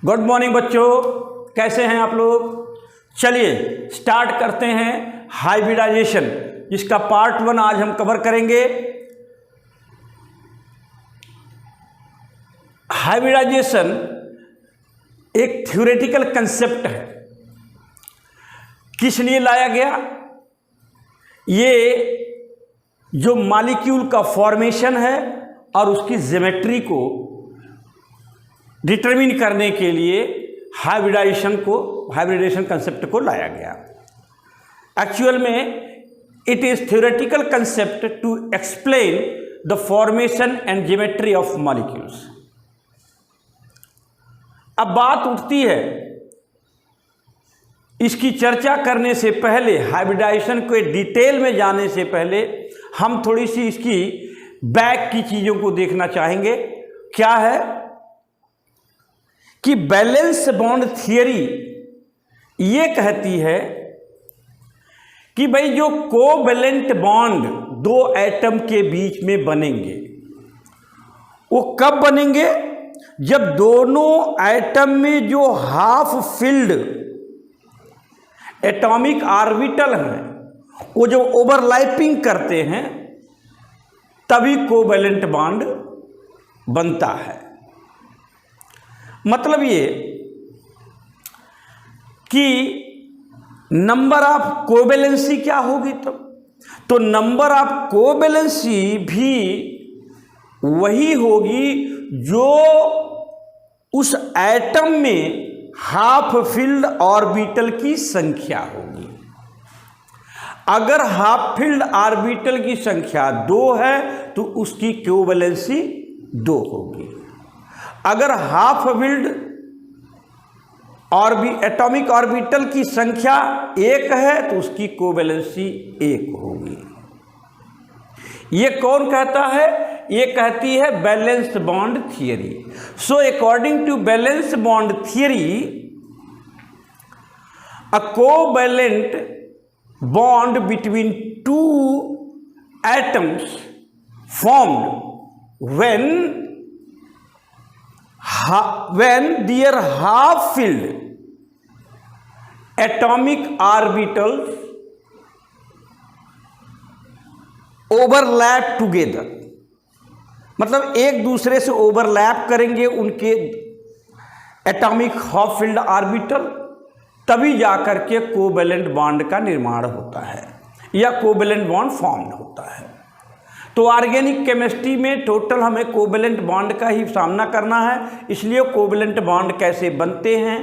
Good morning बच्चों, कैसे हैं आप लोग। चलिए स्टार्ट करते हैं हाइब्रिडाइजेशन, जिसका पार्ट 1 आज हम कवर करेंगे। हाइब्रिडाइजेशन एक थ्योरेटिकल कंसेप्ट है। किस लिए लाया गया? ये जो मॉलिक्यूल का फॉर्मेशन है और उसकी ज्योमेट्री को डिटरमिन करने के लिए हाइब्रिडाइजेशन कंसेप्ट को लाया गया। एक्चुअल में it is theoretical concept to explain the formation and geometry of molecules. अब बात उठती है, इसकी चर्चा करने से पहले, हाइब्रिडाइजेशन को डिटेल में जाने से पहले हम थोड़ी सी इसकी बैक की चीज़ों को देखना चाहेंगे। क्या है कि बैलेंस बॉन्ड थियरी ये कहती है कि भाई जो कोवैलेंट बॉन्ड दो एटम के बीच में बनेंगे, वो कब बनेंगे? जब दोनों एटम में जो हाफ फिल्ड एटॉमिक ऑर्बिटल हैं वो जो ओवरलैपिंग करते हैं, तभी कोवैलेंट बॉन्ड बनता है। मतलब ये कि नंबर ऑफ कोवैलेंसी क्या होगी तो नंबर ऑफ कोवैलेंसी भी वही होगी जो उस एटम में हाफ फील्ड ऑर्बिटल की संख्या होगी। अगर हाफ फील्ड ऑर्बिटल की संख्या 2 है तो उसकी कोवैलेंसी 2 होगी। अगर हाफ फील्ड एटॉमिक ऑर्बिटल की संख्या 1 है तो उसकी कोवैलेंसी 1 होगी। ये कौन कहता है? ये कहती है balanced bond theory. So according to balanced bond theory, a covalent bond between two atoms formed when their half filled atomic orbitals overlap together। मतलब एक दूसरे से ओवरलैप करेंगे उनके एटॉमिक हाफ फील्ड ऑर्बिटल, तभी जाकर के कोवैलेंट बॉन्ड का निर्माण होता है या कोवैलेंट बॉन्ड फॉर्म्ड होता है। तो ऑर्गेनिक केमिस्ट्री में टोटल हमें कोवैलेंट बॉन्ड का ही सामना करना है, इसलिए कोवैलेंट बॉन्ड कैसे बनते हैं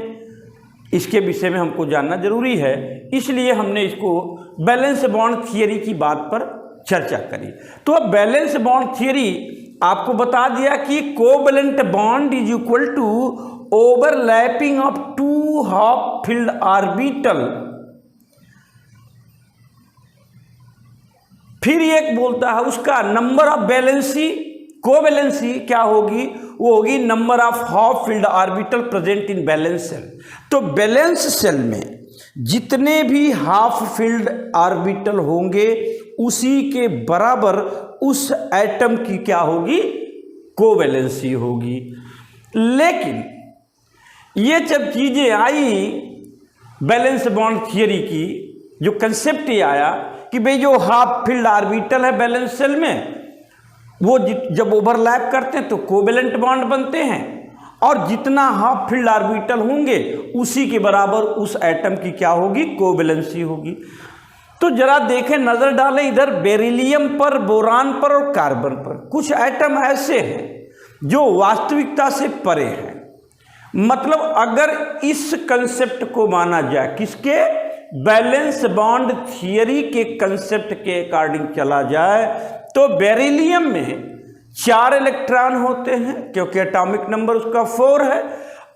इसके विषय में हमको जानना जरूरी है। इसलिए हमने इसको बैलेंस बॉन्ड थियरी की बात पर चर्चा करी। तो अब बैलेंस बॉन्ड थियरी आपको बता दिया कि covalent bond is equal to overlapping of 2 half filled orbital. फिर एक बोलता है उसका नंबर ऑफ बैलेंसी, कोवैलेंसी क्या होगी? वो होगी number of half filled orbital present in valence shell. तो बैलेंस सेल में जितने भी हाफ फील्ड ऑर्बिटल होंगे उसी के बराबर उस एटम की क्या होगी? कोवैलेंसी होगी। लेकिन ये जब चीज़ें आई बैलेंस बॉन्ड थियरी की, जो कंसेप्ट ये आया कि भाई जो हाफ फील्ड ऑर्बिटल है बैलेंस सेल में, वो जब ओवरलैप करते हैं तो कोवैलेंट बॉन्ड बनते हैं, और जितना हाफ फील्ड ऑर्बिटल होंगे उसी के बराबर उस एटम की क्या होगी? कोवैलेंसी होगी। तो जरा देखें, नज़र डालें इधर बेरिलियम पर, बोरान पर और कार्बन पर। कुछ एटम ऐसे हैं जो वास्तविकता से परे हैं। मतलब अगर इस कंसेप्ट को माना जाए, किसके? बैलेंस बॉन्ड थियरी के कंसेप्ट के अकॉर्डिंग चला जाए, तो बेरिलियम में 4 इलेक्ट्रॉन होते हैं क्योंकि एटॉमिक नंबर उसका 4 है।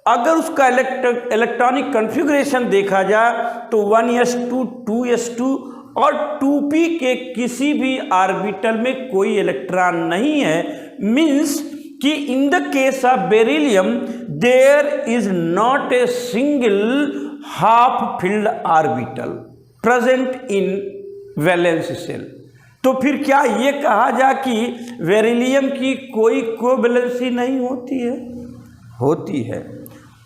अगर उसका इलेक्ट्रॉनिक कॉन्फ़िगरेशन देखा जाए तो 1s2, 2s2 और 2p के किसी भी ऑर्बिटल में कोई इलेक्ट्रॉन नहीं है। मीन्स कि in the case of beryllium there is not a single half filled orbital present in valence shell. तो फिर क्या ये कहा जा कि बेरिलियम की कोई कोवैलेंसी नहीं होती है? होती है।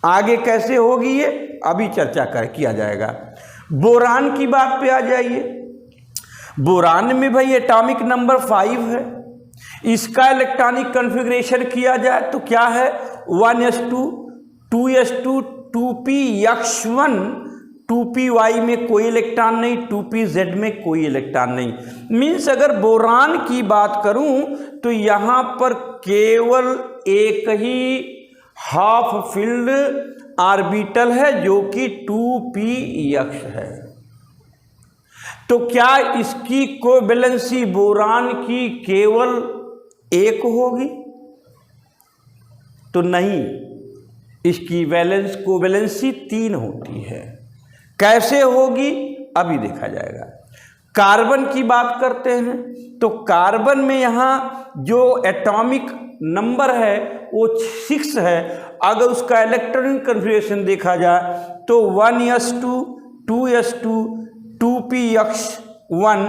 आगे कैसे होगी ये अभी चर्चा किया जाएगा। बोरान की बात पे आ जाइए। बोरान में भाई एटॉमिक नंबर 5 है। इसका इलेक्ट्रॉनिक कॉन्फ़िगरेशन किया जाए तो क्या है 1s2 2s2 2px1 2py में कोई इलेक्ट्रॉन नहीं, 2pz में कोई इलेक्ट्रॉन नहीं। मीन्स अगर बोरान की बात करूं तो यहां पर केवल एक ही हाफ फील्ड ऑर्बिटल है जो कि 2px है। तो क्या इसकी कोवैलेंसी बोरान की केवल एक होगी? तो नहीं, इसकी कोवैलेंसी 3 होती है। कैसे होगी अभी देखा जाएगा। कार्बन की बात करते हैं तो कार्बन में यहाँ जो एटॉमिक नंबर है वो 6 है। अगर उसका इलेक्ट्रॉनिक कॉन्फ़िगरेशन देखा जाए तो 1s2 2s2 2px1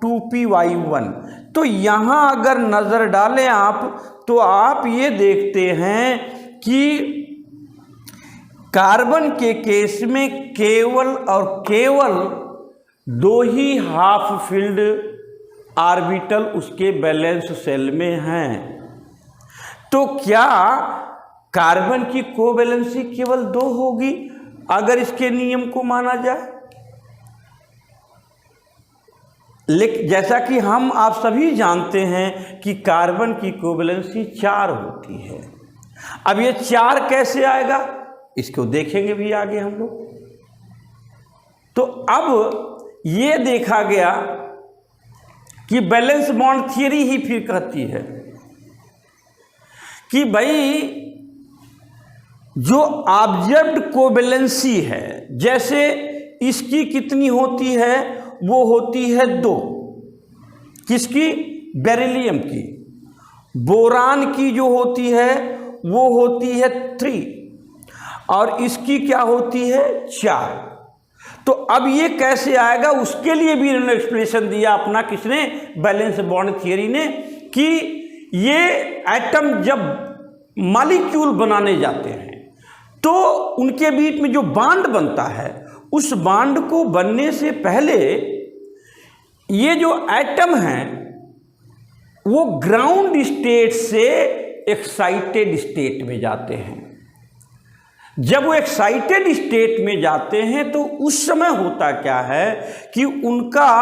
2py1। तो यहाँ अगर नज़र डालें आप तो आप ये देखते हैं कि कार्बन के केस में केवल और केवल 2 ही हाफ फील्ड ऑर्बिटल उसके बैलेंस सेल में हैं। तो क्या कार्बन की कोवैलेंसी केवल 2 होगी अगर इसके नियम को माना जाए? लेकिन जैसा कि हम आप सभी जानते हैं कि कार्बन की कोवैलेंसी 4 होती है। अब ये 4 कैसे आएगा इसको देखेंगे भी आगे हम लोग। तो अब ये देखा गया कि बैलेंस बॉन्ड थियरी ही फिर कहती है कि भाई जो ऑब्जर्व्ड कोवैलेंसी है, जैसे इसकी कितनी होती है, वो होती है 2। किसकी? बेरिलियम की। बोरान की जो होती है वो होती है 3 और इसकी क्या होती है 4। तो अब ये कैसे आएगा उसके लिए भी इन्होंने एक्सप्लेनेशन दिया अपना, किसने? बैलेंस बॉन्ड थियरी ने, कि ये एटम जब मॉलिक्यूल बनाने जाते हैं तो उनके बीच में जो बॉन्ड बनता है उस बॉन्ड को बनने से पहले ये जो एटम हैं वो ग्राउंड स्टेट से एक्साइटेड स्टेट में जाते हैं। जब वो एक्साइटेड स्टेट में जाते हैं तो उस समय होता क्या है कि उनका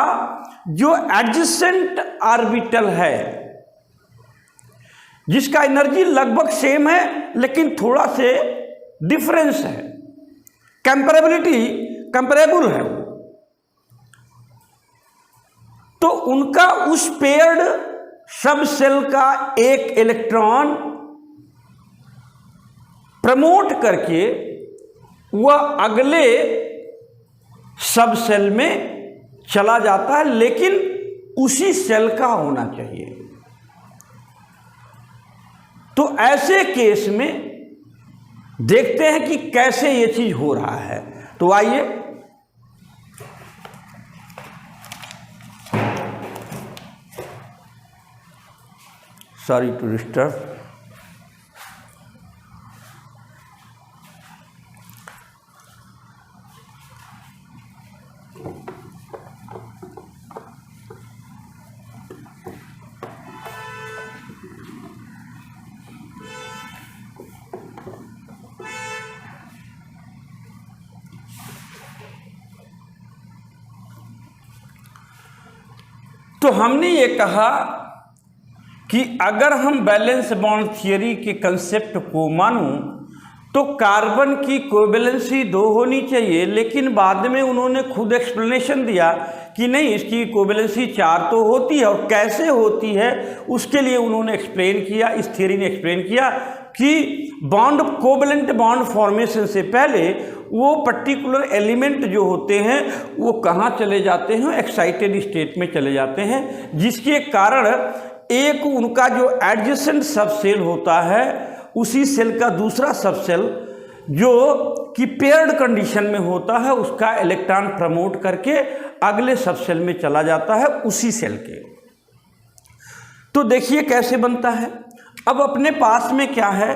जो एडजेसेंट ऑर्बिटल है, जिसका एनर्जी लगभग सेम है लेकिन थोड़ा से डिफरेंस है, कंपैरेबल है, तो उनका उस पेयर्ड सब सेल का एक इलेक्ट्रॉन प्रमोट करके वह अगले सब सेल में चला जाता है, लेकिन उसी सेल का होना चाहिए। तो ऐसे केस में देखते हैं कि कैसे ये चीज हो रहा है। तो आइए सॉरी टू डिस्टर्ब। तो हमने ये कहा कि अगर हम बैलेंस बॉन्ड थियरी के कंसेप्ट को मानूं तो कार्बन की कोवैलेंसी 2 होनी चाहिए, लेकिन बाद में उन्होंने खुद एक्सप्लेनेशन दिया कि नहीं, इसकी कोवैलेंसी 4 तो होती है। और कैसे होती है उसके लिए उन्होंने एक्सप्लेन किया, इस थियरी ने एक्सप्लेन किया कि बॉन्ड कोवैलेंट बॉन्ड फॉर्मेशन से पहले वो पर्टिकुलर एलिमेंट जो होते हैं वो कहाँ चले जाते हैं? एक्साइटेड स्टेट में चले जाते हैं, जिसके कारण एक उनका जो एडजेसेंट सब सेल होता है उसी सेल का दूसरा सब सेल जो कि पेयर्ड कंडीशन में होता है उसका इलेक्ट्रॉन प्रमोट करके अगले सब सेल में चला जाता है उसी सेल के। तो देखिए कैसे बनता है। अब अपने पास में क्या है,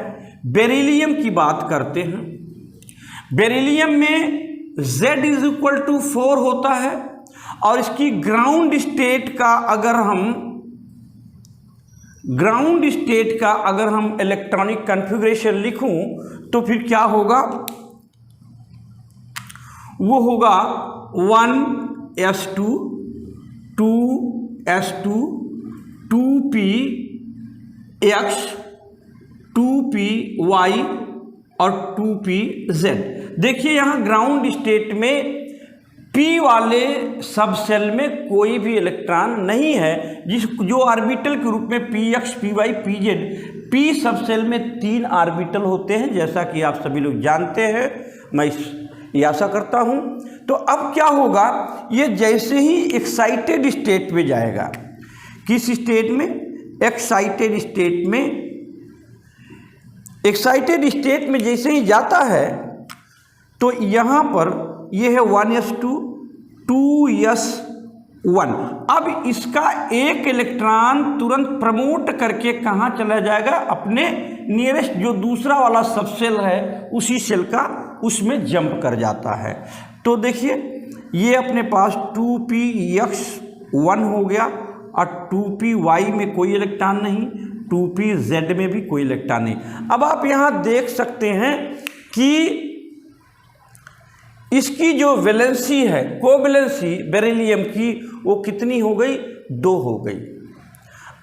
बेरिलियम की बात करते हैं। बेरिलियम में Z इज इक्वल टू 4 होता है और इसकी ग्राउंड स्टेट का अगर हम इलेक्ट्रॉनिक कॉन्फ़िगरेशन लिखूं तो फिर क्या होगा, वो होगा 1s2 2s2 2px 2py और 2pz। देखिए यहाँ ग्राउंड स्टेट में p वाले सब सेल में कोई भी इलेक्ट्रॉन नहीं है, जो ऑर्बिटल के रूप में px py pz, p सब सेल में 3 ऑर्बिटल होते हैं, जैसा कि आप सभी लोग जानते हैं, मैं ये आशा करता हूँ। तो अब क्या होगा, ये जैसे ही एक्साइटेड स्टेट में जाएगा, किस स्टेट में, एक्साइटेड स्टेट में जैसे ही जाता है तो यहाँ पर ये है 1s2 2s1। अब इसका एक इलेक्ट्रॉन तुरंत प्रमोट करके कहाँ चला जाएगा, अपने नियरेस्ट जो दूसरा वाला सबसेल है उसी सेल का, उसमें जंप कर जाता है। तो देखिए ये अपने पास 2px1 हो गया और 2py में कोई इलेक्ट्रॉन नहीं, 2pz में भी कोई इलेक्ट्रॉन नहीं। अब आप यहाँ देख सकते हैं कि इसकी जो वैलेंसी है, कोवैलेंसी बेरिलियम की, वो कितनी हो गई, 2 हो गई।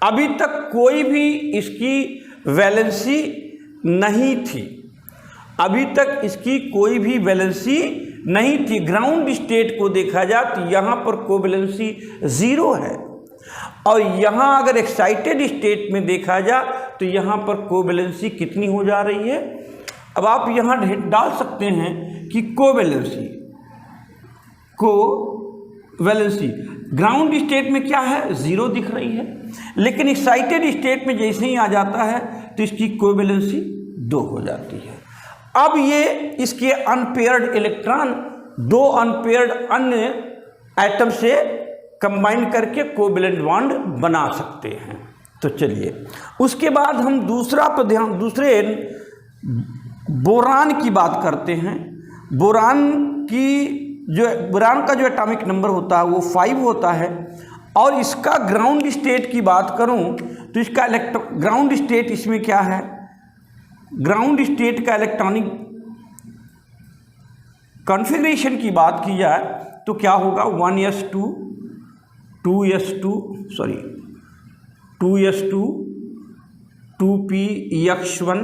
अभी तक कोई भी इसकी वैलेंसी नहीं थी, अभी तक इसकी कोई भी वैलेंसी नहीं थी। ग्राउंड स्टेट को देखा जाए तो यहाँ पर कोवैलेंसी 0 है और यहाँ अगर एक्साइटेड स्टेट में देखा जाए तो यहाँ पर कोवैलेंसी कितनी हो जा रही है। अब आप यहाँ डाल सकते हैं कि कोवैलेंसी ग्राउंड स्टेट में क्या है, 0 दिख रही है, लेकिन एक्साइटेड स्टेट में जैसे ही आ जाता है तो इसकी कोवैलेंसी 2 हो जाती है। अब ये इसके अनपेयर्ड इलेक्ट्रॉन 2 अनपेयर्ड अन्य एटम से कंबाइन करके कोवैलेंट बॉन्ड बना सकते हैं। तो चलिए उसके बाद हम दूसरे बोरान की बात करते हैं। बोरान का जो एटॉमिक नंबर होता है वो 5 होता है और इसका ग्राउंड स्टेट की बात करूं तो इसका ग्राउंड स्टेट इसमें क्या है, ग्राउंड स्टेट का इलेक्ट्रॉनिक कॉन्फ़िगरेशन की बात की जाए तो क्या होगा, 1s2 2s2 2px1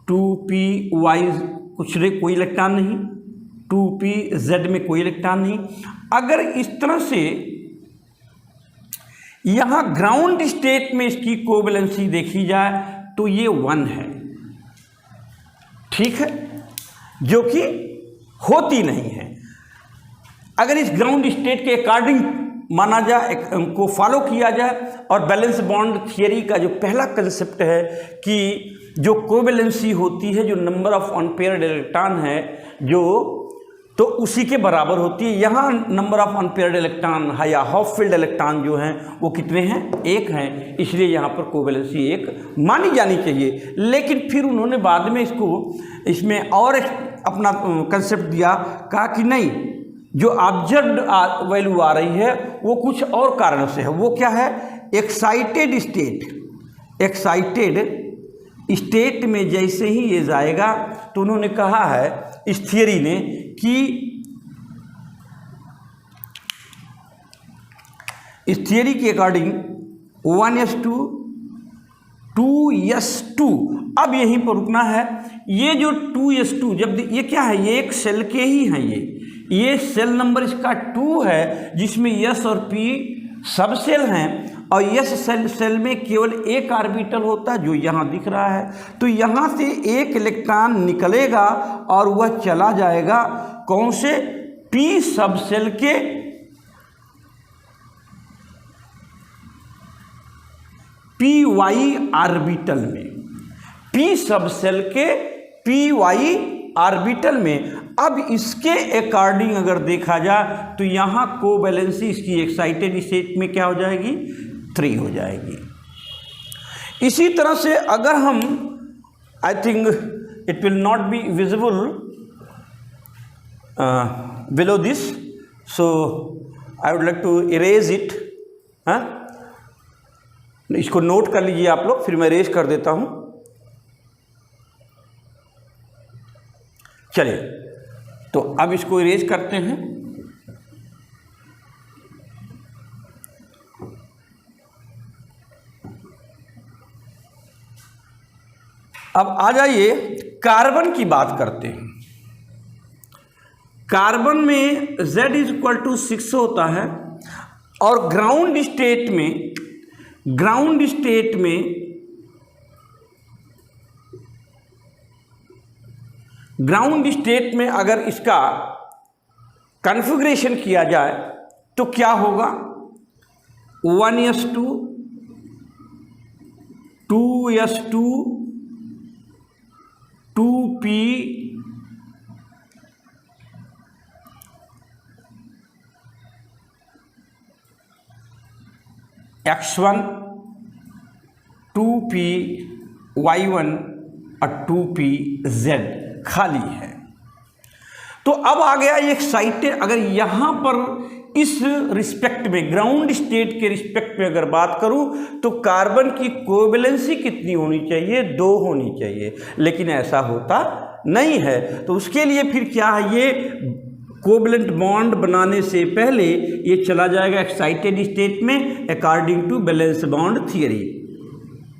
2py कोई इलेक्ट्रॉन नहीं, 2pz में कोई इलेक्ट्रॉन नहीं। अगर इस तरह से यहाँ ग्राउंड स्टेट में इसकी कोवैलेंसी देखी जाए तो ये 1 है, ठीक है, जो कि होती नहीं है। अगर इस ग्राउंड स्टेट के अकॉर्डिंग माना जाए, को फॉलो किया जाए और बैलेंस बॉन्ड थियरी का जो पहला कंसेप्ट है कि जो कोवैलेंसी होती है, जो नंबर ऑफ अनपेयर्ड इलेक्ट्रॉन है जो, तो उसी के बराबर होती है। यहाँ नंबर ऑफ अनपेयर्ड इलेक्ट्रॉन है या हाफ फील्ड इलेक्ट्रॉन जो हैं वो कितने हैं, 1 हैं, इसलिए यहाँ पर कोवैलेंसी 1 मानी जानी चाहिए। लेकिन फिर उन्होंने बाद में इसमें और अपना कंसेप्ट दिया, कहा कि नहीं, जो ऑब्जर्व्ड वैल्यू आ रही है वो कुछ और कारण से है। वो क्या है, एक्साइटेड स्टेट में जैसे ही ये जाएगा तो उन्होंने कहा है इस थियरी ने कि इस थियरी के अकॉर्डिंग 1s2 2s2, अब यहीं पर रुकना है। ये जो 2s2, जब ये क्या है, ये एक सेल के ही हैं, ये सेल नंबर इसका 2 है, जिसमें s और p सब सेल हैं और s सेल में केवल एक ऑर्बिटल होता है जो यहाँ दिख रहा है। तो यहाँ से एक इलेक्ट्रॉन निकलेगा और वह चला जाएगा कौन से, p सब सेल के py ऑर्बिटल में, p सब सेल के py ऑर्बिटल में। अब इसके अकॉर्डिंग अगर देखा जाए तो यहाँ कोवैलेंसी इसकी एक्साइटेड स्टेट में क्या हो जाएगी, 3 हो जाएगी। इसी तरह से अगर हम I think it will not be visible below this, so I would like to erase it. हाँ, इसको नोट कर लीजिए आप लोग, फिर मैं इरेज कर देता हूं. चलिए, तो अब इसको इरेज करते हैं. अब आ जाइए कार्बन की बात करते हैं. कार्बन में Z इज इक्वल टू 6 होता है और ग्राउंड स्टेट में अगर इसका कॉन्फ़िगरेशन किया जाए तो क्या होगा? 1s2 2s2 2p x1 2p y1 और 2p z खाली है. तो अब आ गया ये एक्साइटेड. अगर यहाँ पर इस रिस्पेक्ट में, ग्राउंड स्टेट के रिस्पेक्ट में अगर बात करूँ तो कार्बन की कोवैलेंसी कितनी होनी चाहिए? 2 होनी चाहिए. लेकिन ऐसा होता नहीं है. तो उसके लिए फिर क्या है, ये कोवैलेंट बॉन्ड बनाने से पहले ये चला जाएगा एक्साइटेड स्टेट में according to valence bond theory.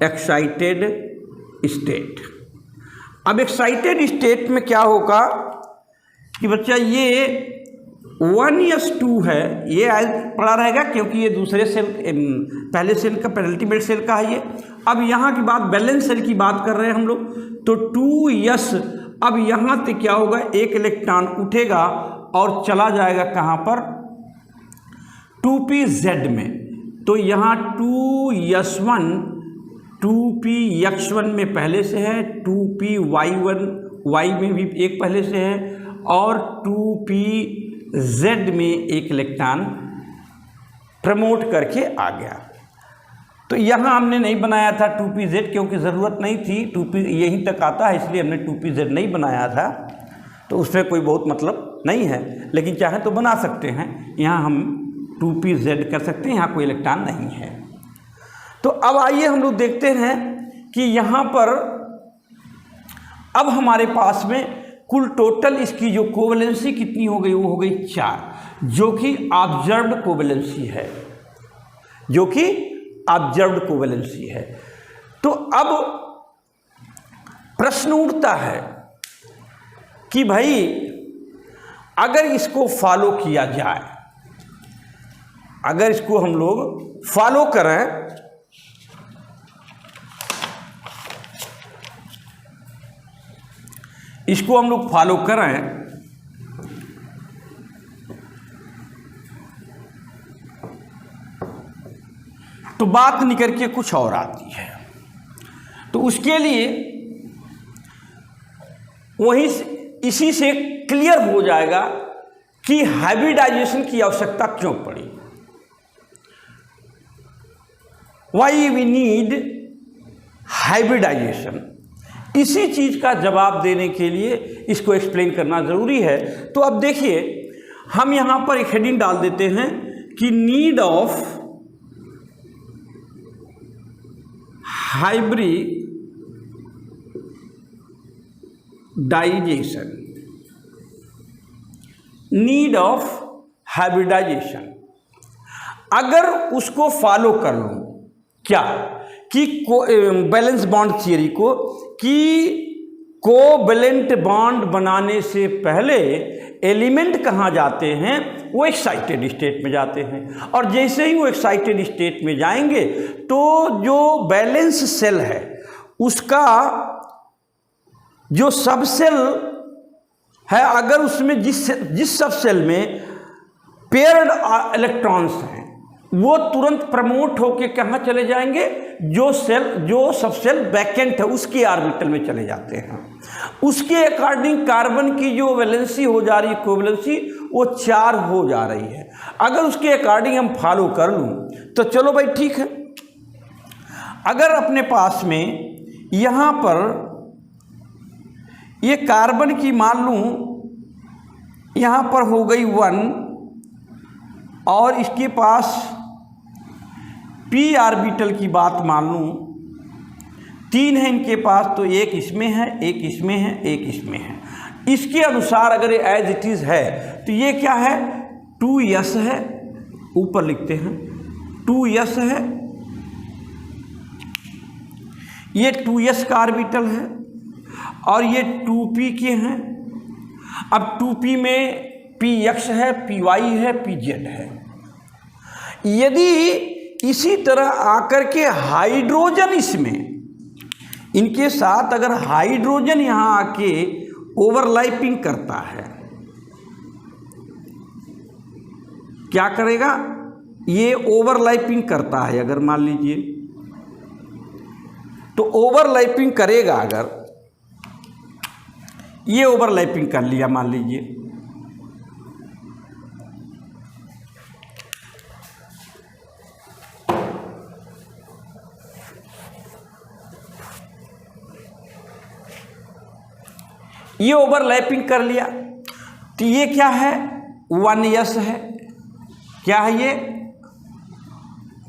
Excited state. अब एक्साइटेड स्टेट में क्या होगा कि बच्चा ये 1s2 है, ये पड़ा रहेगा क्योंकि ये दूसरे सेल, पहले सेल का, पेनल्टीमेट सेल का है ये. अब यहाँ की बात, बैलेंस सेल की बात कर रहे हैं हम लोग, तो 2s. अब यहाँ से क्या होगा, एक इलेक्ट्रॉन उठेगा और चला जाएगा कहाँ पर? 2pz में. तो यहाँ 2s1 2px1 में पहले से है, 2py1 y में भी एक पहले से है, और 2pz में एक इलेक्ट्रॉन प्रमोट करके आ गया. तो यहाँ हमने नहीं बनाया था 2pz क्योंकि ज़रूरत नहीं थी. 2p यहीं तक आता है, इसलिए हमने 2pz नहीं बनाया था. तो उसमें कोई बहुत मतलब नहीं है, लेकिन चाहे तो बना सकते हैं. यहाँ हम 2pz कर सकते हैं, यहाँ कोई इलेक्ट्रॉन नहीं है. तो अब आइए हम लोग देखते हैं कि यहाँ पर अब हमारे पास में कुल टोटल इसकी जो कोवैलेंसी कितनी हो गई, वो हो गई 4, जो कि ऑब्जर्व्ड कोवैलेंसी है, जो कि ऑब्जर्व्ड कोवैलेंसी है. तो अब प्रश्न उठता है कि भाई अगर इसको फॉलो किया जाए, अगर इसको हम लोग फॉलो करें, इसको हम लोग फॉलो करें तो बात निकल के कुछ और आती है. तो उसके लिए वहीं इसी से क्लियर हो जाएगा कि हाइब्रिडाइजेशन की आवश्यकता क्यों पड़ी. Why we need hybridisation. इसी चीज़ का जवाब देने के लिए इसको एक्सप्लेन करना ज़रूरी है. तो अब देखिए, हम यहाँ पर एक हेडिंग डाल देते हैं कि need of hybridisation. Need of hybridisation. अगर उसको फॉलो कर लूँ, क्या कि बैलेंस बॉन्ड थियरी को, कि कोवैलेंट बॉन्ड बनाने से पहले एलिमेंट कहाँ जाते हैं? वो एक्साइटेड स्टेट में जाते हैं. और जैसे ही वो एक्साइटेड स्टेट में जाएंगे तो जो बैलेंस सेल है उसका जो सब सेल है, अगर उसमें जिस सब सेल में पेयर्ड इलेक्ट्रॉन्स हैं, वो तुरंत प्रमोट होके कहाँ चले जाएंगे? जो सब सेल वैकेंट है उसके ऑर्बिटल में चले जाते हैं. उसके अकॉर्डिंग कार्बन की जो वैलेंसी हो जा रही है, कोवैलेंसी, वो 4 हो जा रही है. अगर उसके अकॉर्डिंग हम फॉलो कर लूँ तो चलो भाई ठीक है. अगर अपने पास में यहाँ पर ये कार्बन की मान लूँ यहाँ पर हो गई 1 और इसके पास p ऑर्बिटल की बात मान लूँ 3 है इनके पास, तो एक इसमें है, एक इसमें है, एक इसमें है। इसके अनुसार अगर ये एज इट इज़ है तो ये क्या है 2s है, ऊपर लिखते हैं 2s है, ये 2s का ऑर्बिटल है और ये 2p के हैं। अब 2p में px है, py है, pz है। यदि इसी तरह आकर के हाइड्रोजन इसमें इनके साथ अगर हाइड्रोजन यहाँ आके ओवरलैपिंग करता है, क्या करेगा, ये ओवरलैपिंग करता है अगर मान लीजिए, तो ओवरलैपिंग करेगा, अगर ये ओवरलैपिंग कर लिया मान लीजिए, ये ओवरलैपिंग कर लिया तो ये क्या है 1s है, क्या है ये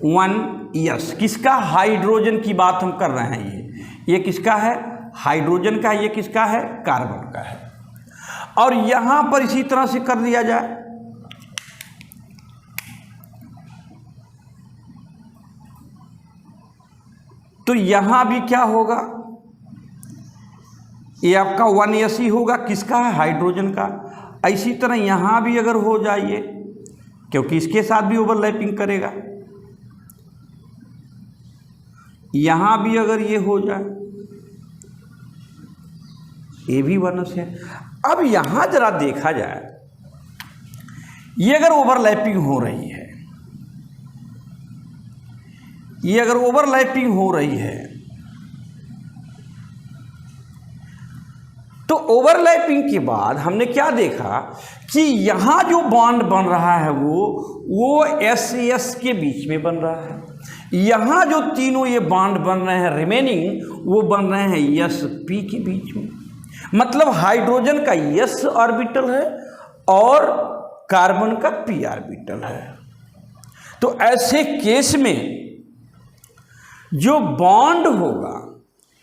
1s, किसका, हाइड्रोजन की बात हम कर रहे हैं। ये किसका है, हाइड्रोजन का, ये किसका है, कार्बन का है। और यहां पर इसी तरह से कर दिया जाए, तो यहां भी क्या होगा, ये आपका 1s ही होगा, किसका है, हाइड्रोजन का। इसी तरह यहाँ भी अगर हो जाए, क्योंकि इसके साथ भी ओवरलैपिंग करेगा, यहाँ भी अगर ये हो जाए, ये भी 1s है। अब यहाँ जरा देखा जाए, ये अगर ओवरलैपिंग हो रही है, ये अगर ओवरलैपिंग हो रही है, तो ओवरलैपिंग के बाद हमने क्या देखा कि यहाँ जो बॉन्ड बन रहा है वो S के बीच में बन रहा है। यहाँ जो तीनों ये बॉन्ड बन रहे हैं रिमेनिंग, वो बन रहे हैं sp के बीच में। मतलब हाइड्रोजन का s ऑर्बिटल है और कार्बन का p ऑर्बिटल है। तो ऐसे केस में जो बॉन्ड होगा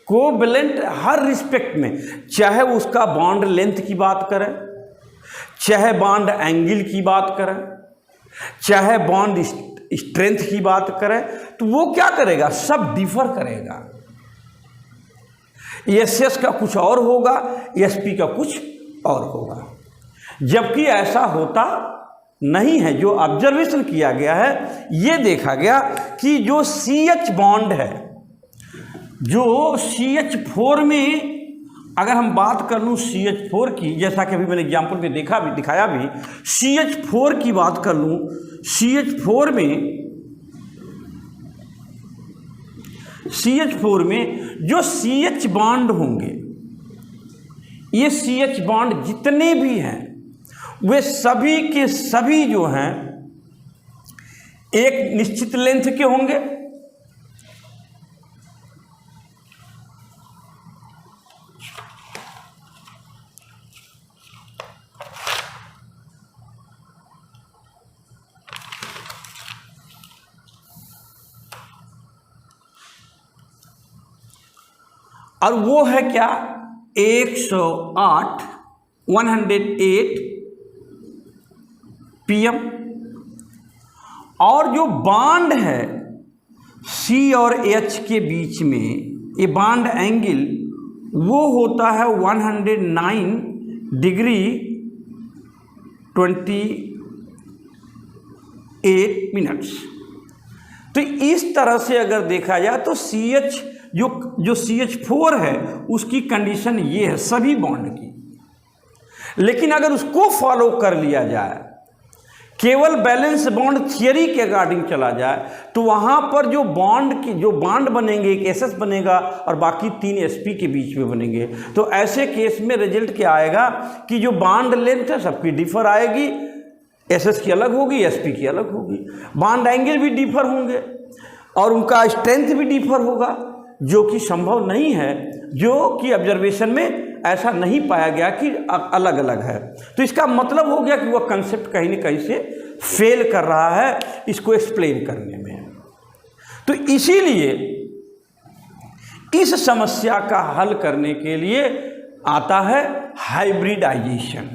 कोवैलेंट हर रिस्पेक्ट में, चाहे उसका बॉन्ड लेंथ की बात करें, चाहे बॉन्ड एंगल की बात करें, चाहे बॉन्ड स्ट्रेंथ की बात करें, तो वो क्या करेगा, सब डिफर करेगा। एस का कुछ और होगा, एसपी का कुछ और होगा। जबकि ऐसा होता नहीं है। जो ऑब्जर्वेशन किया गया है, ये देखा गया कि जो CH बॉन्ड है, जो CH4 में अगर हम बात कर लूँ CH4 की, जैसा कि अभी मैंने एग्जाम्पल में दिखाया भी, CH4 की बात कर लूँ, CH4 में जो CH बॉन्ड होंगे, ये CH बॉन्ड जितने भी हैं वे सभी के सभी जो हैं एक निश्चित लेंथ के होंगे। और वो है क्या, 108 pm। और जो बॉन्ड है C और H के बीच में, ये बॉन्ड एंगल वो होता है 109 डिग्री 28 मिनट्स। तो इस तरह से अगर देखा जाए तो CH जो CH4 है उसकी कंडीशन ये है सभी बॉन्ड की। लेकिन अगर उसको फॉलो कर लिया जाए, केवल बैलेंस बॉन्ड थियरी के अकॉर्डिंग चला जाए, तो वहाँ पर जो बॉन्ड बनेंगे, एक SS बनेगा और बाकी 3 SP के बीच में बनेंगे। तो ऐसे केस में रिजल्ट क्या आएगा कि जो बॉन्ड लेंथ है सबकी डिफर आएगी, SS की अलग होगी, SP की अलग होगी, बॉन्ड एंगल भी डिफर होंगे और उनका स्ट्रेंथ भी डिफर होगा, जो कि संभव नहीं है, जो कि ऑब्जर्वेशन में ऐसा नहीं पाया गया कि अलग अलग है। तो इसका मतलब हो गया कि वह कंसेप्ट कहीं न कहीं से फेल कर रहा है इसको एक्सप्लेन करने में। तो इसीलिए इस समस्या का हल करने के लिए आता है हाइब्रिडाइजेशन।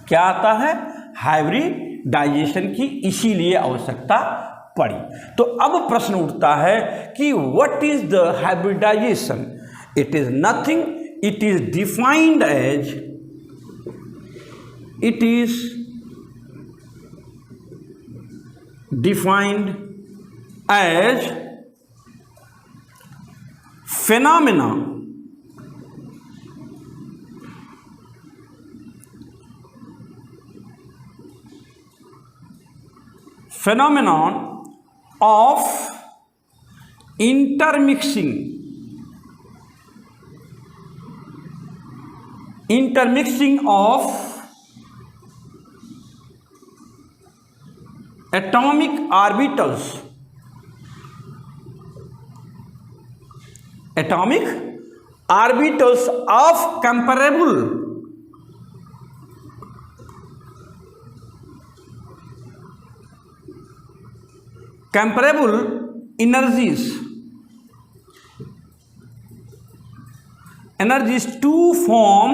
क्या आता है? हाइब्रिडाइजेशन की इसीलिए आवश्यकता पड़ी। तो अब प्रश्न उठता है कि what is the hybridisation? It is nothing, it is defined as, it is defined as phenomena phenomenon of intermixing of atomic orbitals of comparable energies to form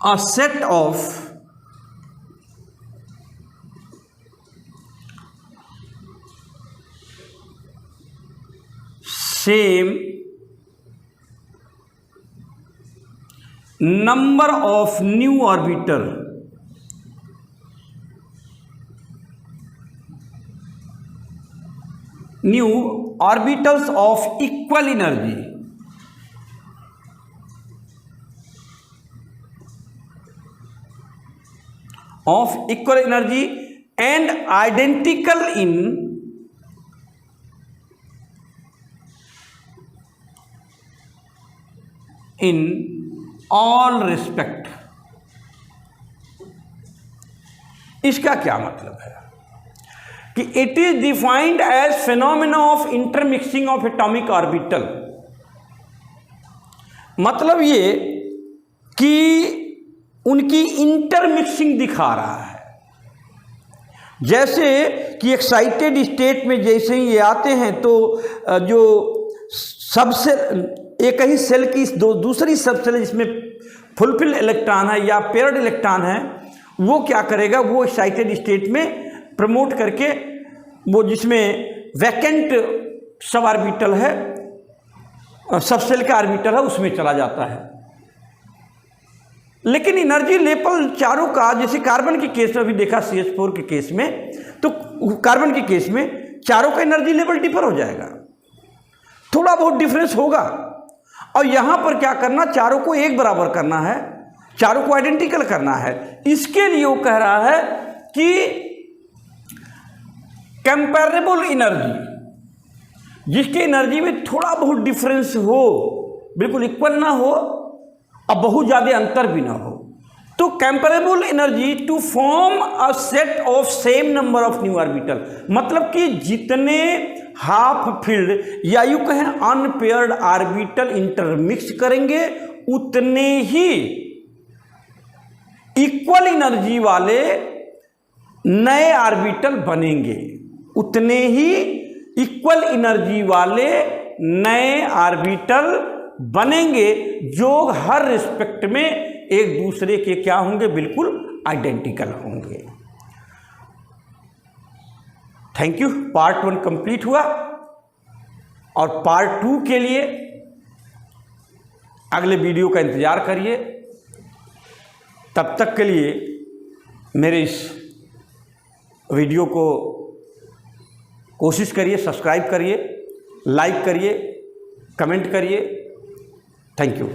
a set of same number of new orbitals of equal energy and identical in all respect। इसका क्या मतलब है कि it is defined as phenomena of intermixing of atomic orbital. मतलब ये कि उनकी intermixing दिखा रहा है। जैसे कि एक्साइटेड स्टेट में जैसे ही ये आते हैं तो जो सबसे एक ही सेल की दूसरी सब सेल जिसमें फुलफिल इलेक्ट्रॉन है या पेयर्ड इलेक्ट्रॉन है, वो क्या करेगा, वो एक्साइटेड स्टेट में प्रमोट करके वो जिसमें वैकेंट सब ऑर्बिटल है, सब सेल का ऑर्बिटल है, उसमें चला जाता है। लेकिन एनर्जी लेवल चारों का, जैसे कार्बन के केस में अभी देखा CH4 के केस में, तो कार्बन के केस में चारों का एनर्जी लेवल डिफर हो जाएगा, थोड़ा बहुत डिफरेंस होगा। और यहां पर क्या करना, चारों को एक बराबर करना है, चारों को आइडेंटिकल करना है। इसके लिए वो कह रहा है कि कंपैरेबल एनर्जी, जिसके एनर्जी में थोड़ा बहुत डिफरेंस हो, बिल्कुल इक्वल ना हो और बहुत ज़्यादा अंतर भी ना हो, तो comparable energy to form a set of same number of new orbital. मतलब कि जितने हाफ फील्ड या यूं कहें अनपेयर्ड ऑर्बिटल इंटरमिक्स करेंगे, उतने ही इक्वल एनर्जी वाले नए ऑर्बिटल बनेंगे, उतने ही इक्वल एनर्जी वाले नए ऑर्बिटल बनेंगे, जो हर रिस्पेक्ट में एक दूसरे के क्या होंगे, बिल्कुल आइडेंटिकल होंगे। Thank you. पार्ट 1 कंप्लीट हुआ और पार्ट 2 के लिए अगले वीडियो का इंतजार करिए। तब तक के लिए मेरे इस वीडियो को कोशिश करिए, सब्सक्राइब करिए, लाइक करिए, कमेंट करिए। Thank you.